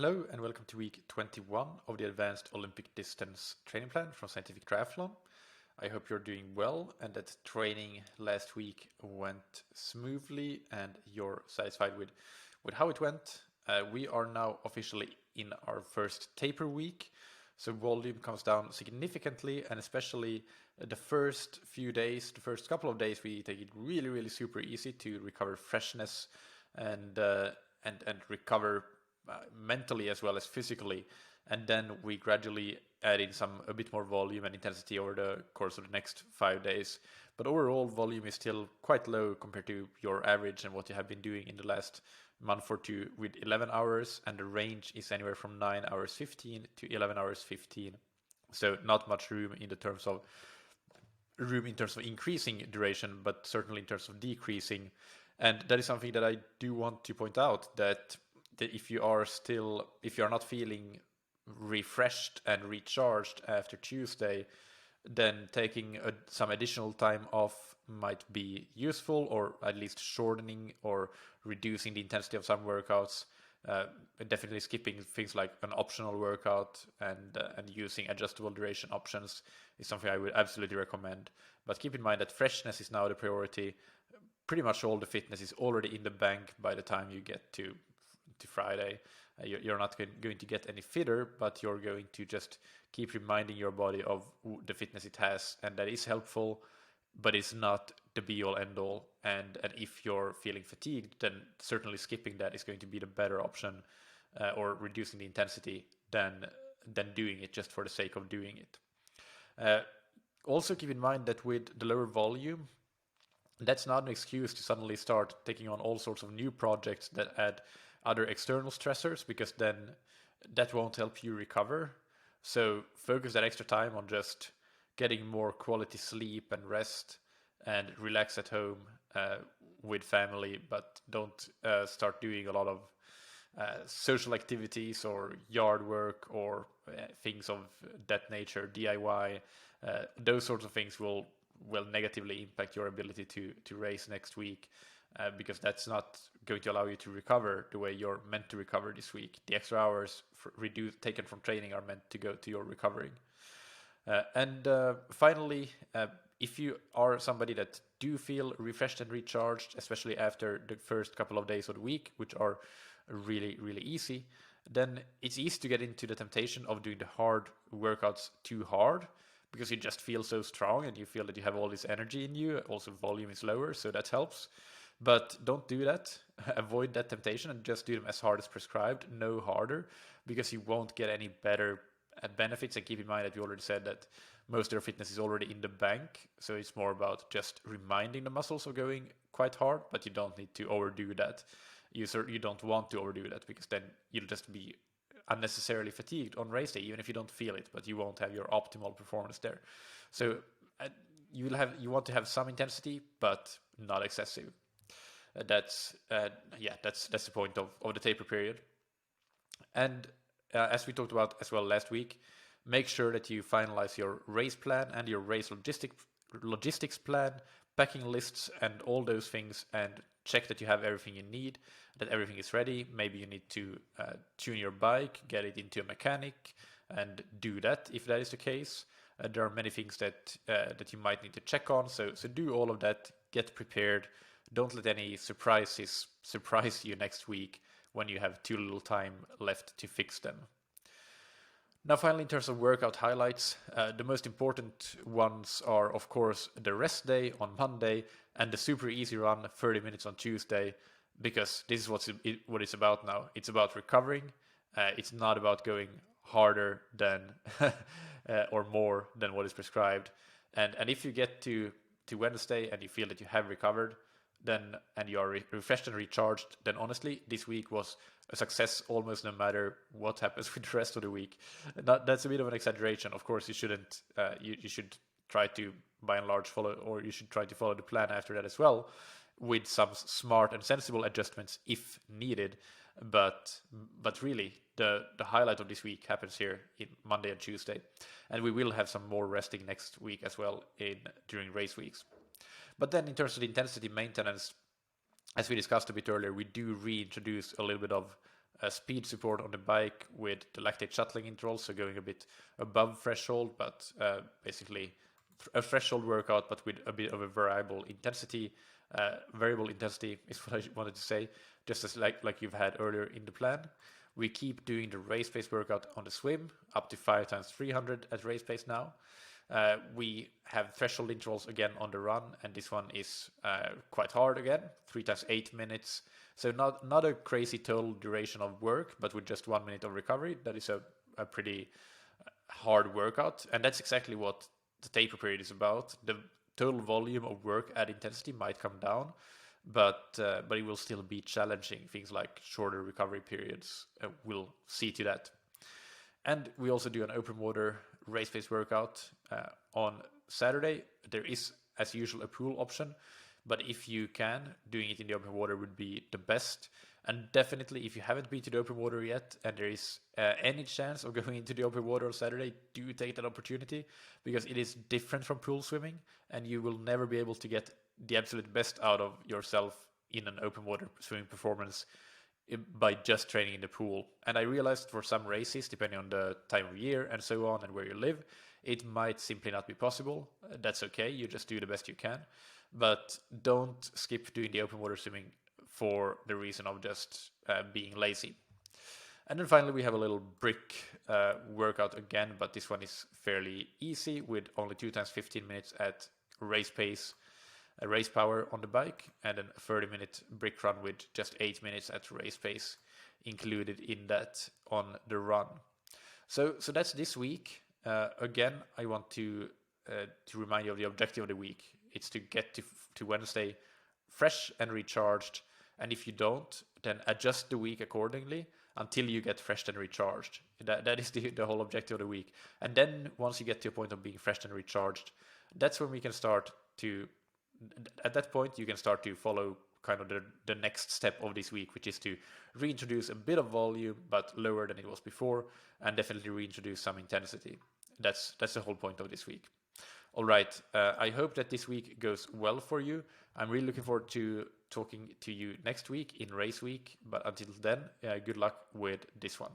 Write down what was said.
Hello and welcome to week 21 of the Advanced Olympic Distance Training Plan from Scientific Triathlon. I hope you're doing well and that training last week went smoothly and you're satisfied with how it went. We are now officially in our first taper week, so volume comes down significantly, and especially the first few days, the first couple of days, we take it really super easy to recover freshness and recover mentally as well as physically, and then we gradually add in a bit more volume and intensity over the course of the next 5 days. But overall, volume is still quite low compared to your average and what you have been doing in the last month or two with 11 hours, and the range is anywhere from 9 hours 15 to 11 hours 15. So not much room in terms of increasing duration, but certainly in terms of decreasing. And that is something that I do want to point out, that if you are not feeling refreshed and recharged after Tuesday, then taking some additional time off might be useful, or at least shortening or reducing the intensity of some workouts. Definitely skipping things like an optional workout and using adjustable duration options is something I would absolutely recommend. But keep in mind that freshness is now the priority. Pretty much all the fitness is already in the bank by the time you get to Friday. You're not going to get any fitter, but you're going to just keep reminding your body of the fitness it has, and that is helpful, but it's not the be all end all. And if you're feeling fatigued, then certainly skipping that is going to be the better option, or reducing the intensity than doing it just for the sake of doing it. Also keep in mind that with the lower volume, that's not an excuse to suddenly start taking on all sorts of new projects that add other external stressors, because then that won't help you recover. So focus that extra time on just getting more quality sleep and rest and relax at home with family, but don't start doing a lot of social activities or yard work or things of that nature, DIY. Those sorts of things will negatively impact your ability to race next week, because that's not going to allow you to recover the way you're meant to recover this week. The extra hours taken from training are meant to go to your recovering. And finally, if you are somebody that do feel refreshed and recharged, especially after the first couple of days of the week, which are really easy, then it's easy to get into the temptation of doing the hard workouts too hard, because you just feel so strong and you feel that you have all this energy in you. Also, volume is lower, so that helps. But don't do that. Avoid that temptation and just do them as hard as prescribed, no harder, because you won't get any better benefits. And keep in mind that we already said that most of your fitness is already in the bank, so it's more about just reminding the muscles of going quite hard, but you don't need to overdo that. You don't want to overdo that, because then you'll just be unnecessarily fatigued on race day, even if you don't feel it, but you won't have your optimal performance there. So you want to have some intensity, but not excessive. That's the point of the taper period. And as we talked about as well last week, make sure that you finalize your race plan and your race logistics plan, packing lists, and all those things, and check that you have everything you need, that everything is ready. Maybe you need to tune your bike, get it into a mechanic, and do that if that is the case. There are many things that you might need to check on, so do all of that, get prepared. Don't let any surprises surprise you next week when you have too little time left to fix them. Now, finally, in terms of workout highlights, the most important ones are, of course, the rest day on Monday and the super easy run, 30 minutes on Tuesday, because this is what it's about now. It's about recovering. It's not about going harder than or more than what is prescribed. And if you get to Wednesday and you feel that you have recovered, and you are refreshed and recharged, then honestly, this week was a success almost no matter what happens with the rest of the week. That's a bit of an exaggeration. Of course, you shouldn't. You should try to, by and large, you should try to follow the plan after that as well, with some smart and sensible adjustments if needed. But really, the highlight of this week happens here in Monday and Tuesday, and we will have some more resting next week as well during race weeks. But then in terms of the intensity maintenance, as we discussed a bit earlier, we do reintroduce a little bit of speed support on the bike with the lactate shuttling intervals, so going a bit above threshold, but basically a threshold workout, but with a bit of a variable intensity. Variable intensity is what I wanted to say, just as like you've had earlier in the plan. We keep doing the race pace workout on the swim, up to 5 times 300 at race pace now. We have threshold intervals again on the run, and this one is quite hard again, 3 times 8 minutes. So not a crazy total duration of work, but with just 1 minute of recovery. That is a pretty hard workout, and that's exactly what the taper period is about. The total volume of work at intensity might come down, but it will still be challenging. Things like shorter recovery periods will see to that. And we also do an open water race pace workout on Saturday. There is, as usual, a pool option, but if you can, doing it in the open water would be the best. And definitely, if you haven't been to the open water yet, and there is any chance of going into the open water on Saturday, do take that opportunity, because it is different from pool swimming, and you will never be able to get the absolute best out of yourself in an open water swimming performance by just training in the pool. And I realized for some races, depending on the time of year and so on and where you live, it might simply not be possible. That's okay, you just do the best you can. But don't skip doing the open water swimming for the reason of just being lazy. And then finally we have a little brick workout again, but this one is fairly easy with only 2 times 15 minutes at race pace, race power on the bike, and then a 30-minute brick run with just 8 minutes at race pace included in that on the run. So that's this week. Again, I want to remind you of the objective of the week. It's to get to Wednesday fresh and recharged, and if you don't, then adjust the week accordingly until you get fresh and recharged. That is the whole objective of the week. And then once you get to a point of being fresh and recharged, that's when we can start to, at that point, you can start to follow kind of the next step of this week, which is to reintroduce a bit of volume, but lower than it was before, and definitely reintroduce some intensity. That's the whole point of this week. All right, I hope that this week goes well for you. I'm really looking forward to talking to you next week in race week, but until then, good luck with this one.